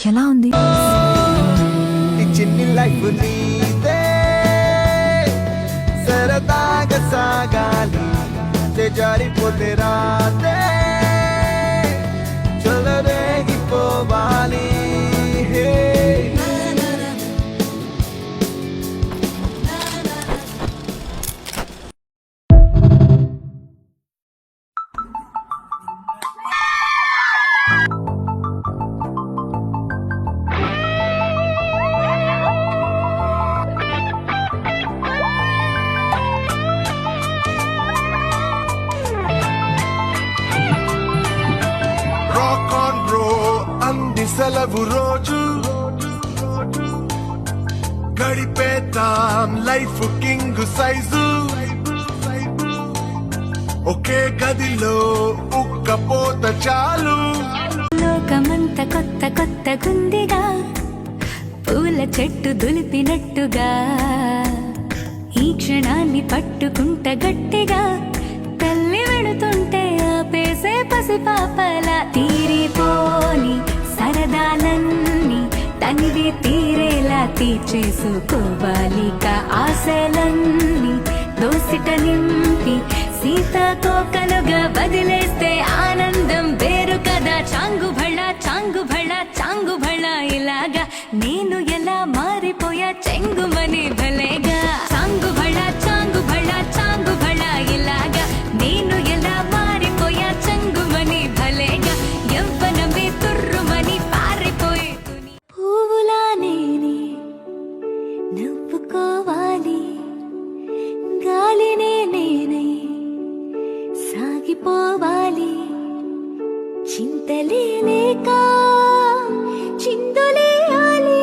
ఎలా ఉంది చిన్ని లైఫ్ నీదే సరదాగా సాగాలి జారిపోతే రాతే చలరేగిపోవాలి సెలవు రోజు గడిపేతాం లైఫ్ కింగ్ సైజు ఒకే గదిలో ఉక్కపోత చాలు లోకమంత కొత్త కొత్త గుందిగా పూల చెట్టు దులిపినట్టుగా ఈ క్షణాన్ని పట్టుకుంట గట్టిగా తల్లి వెడుతుంటే ఆపేసే పసిపాపలా తీరిపోని సరదాలన్నీ తనివి తీరేలా తీర్చేసుకోవాలిక ఆశలన్నీ దోసిట నింపి సీతాకోకలుగా వదిలేస్తే ఆనందం వేరు కదా చాంగు భళ ఇలాగా నేను ఎలా మారిపోయా చెంగుమని భలేగా చాంగు భళ ఇలాగా నేను ఎలా మారిపోయా చెంగుమని భలేగా యవ్వనమే తుర్రుమని పారిపోయి పువ్వులా నేనే నవ్వుకోవాలి గాలినే నేనై సాగిపోవాలి చింతలే లేక చిందులేయాలి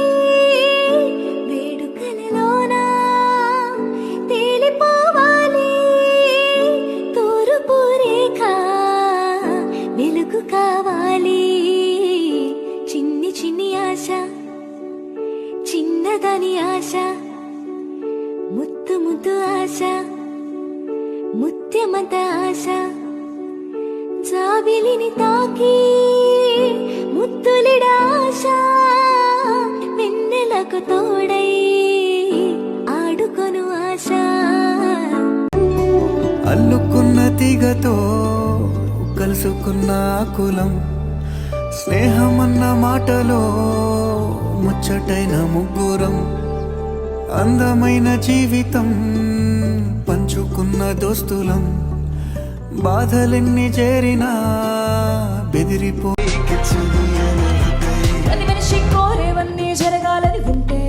వేడుకలలోనా తేలిపోవాలి తూర్పు రేఖ వెలుగు కావాలి చిన్ని చిన్ని ఆశ చిన్నదని ఆశ ముద్దు ముద్దు ఆశ ముత్యమంత ఆశ జాబిలిని తాకి ముద్దులిడాశ వెన్నెలకు తోడై ఆడుకొను ఆశ అల్లుకున్న తీగతో కలుసుకున్న కులం స్నేహమన్న మాటలో ముచ్చటైన ముగ్గురం అందమైన జీవితం పంచుకున్న దోస్తులం బాధలెన్ని చేరినా బెదిరిపోయి మనిషి కోరేవన్నీ జరగాలని ఉంటే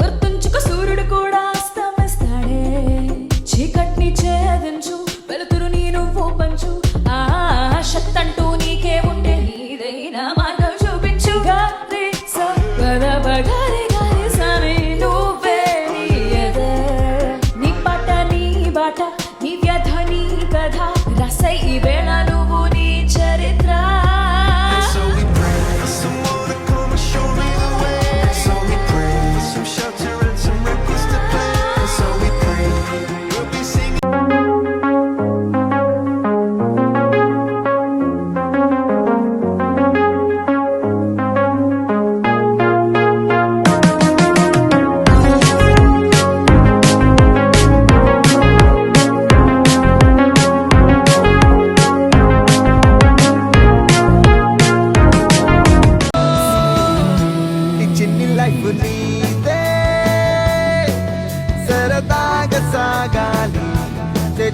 గుర్తుంచుకు సూర్యుడు కూడా అస్తమిస్తాడే చీకట్ని ఛేదించు వెలుతురు నీ నువ్వు పంచు ఆ శక్తంటూ నీకే ఉంటే నీదైనా మార్గం చూపించు గాలి సగరి గాలి సని నువ్వే నీయదే నీ పాట నీ బాట నీ వ్యధ నీ కథ రసై వేళ నువ్వు నీ చరిత్ర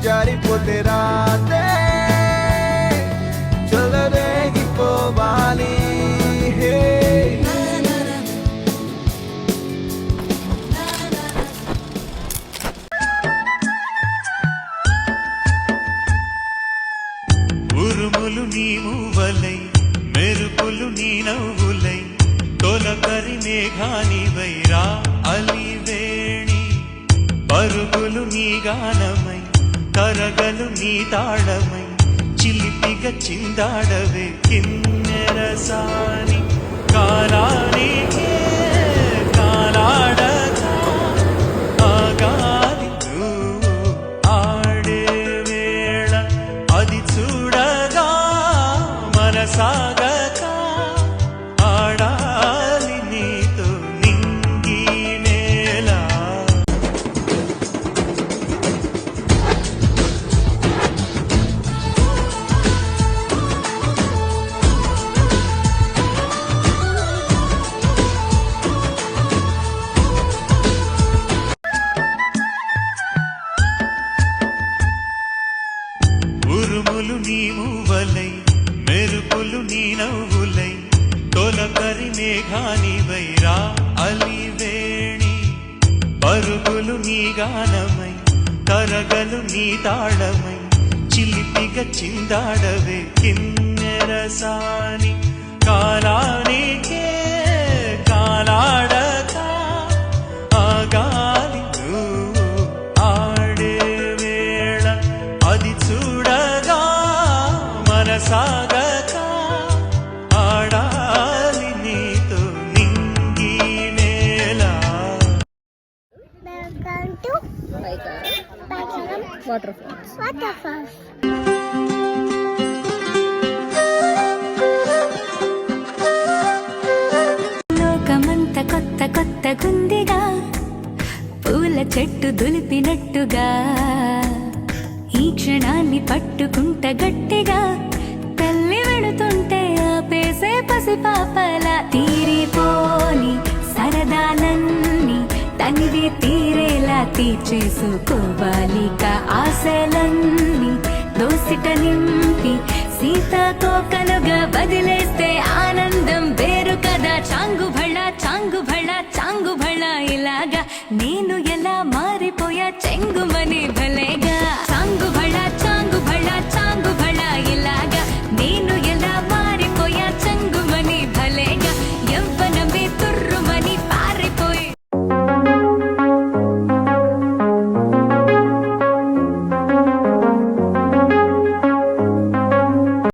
జారిపోతే రాతే చలరేగిపోవాలి ఉరుములు నీ మూవలై మెరుపులు నీ నవ్వులై తొలకరి మేఘాని వైరా అలివేణి పరుగులు నీ గానమై కరగలు నీ తాళమై చిలిపిగా చిందాడవే కిన్నెరసాని కాలానికి కాలాడక ఆగాలి నువ్వు ఆడే వేళ అది చూడగా మనసాగక ఆడాలి నీతో నింగి నేల ఉరుములు నీ మూవలై మెరుపులు నీ నవ్వులై తొలకరి మేఘానివై రా అలివేణి పరుగులు నీ గానమై కరగలు నీ తాళమై చిలిపిగా చిందాడవే కిన్నెరసాని కాలానికే కాలాడక ఆగాలి నువ్వు ఆడే వేళ అది చూడగా మనసాగక ఆడాలి నీతో నింగి నేల Welcome to Baigaram Waterfalls. లోకమంత కొత్త కొత్త గుందిగా పూల చెట్టు దులిపినట్టుగా ఈ క్షణాన్ని పట్టుకుంట గట్టిగా తల్లి వెళుతుంటే ఆపేసే పసిపాపల తీరిపోని సరదాలన్నీ తనివి తీరేలా తీర్చేసుకోవాలిక ఆశలన్నీ దోసిట నింపి సీతాకోకలుగా వదిలేస్తే ఆనందం వేరు కదా చాంగు భళ చాంగు భళ చాంగు భళ ఇలాగా నేను ఎలా మారిపోయా చెంగుమని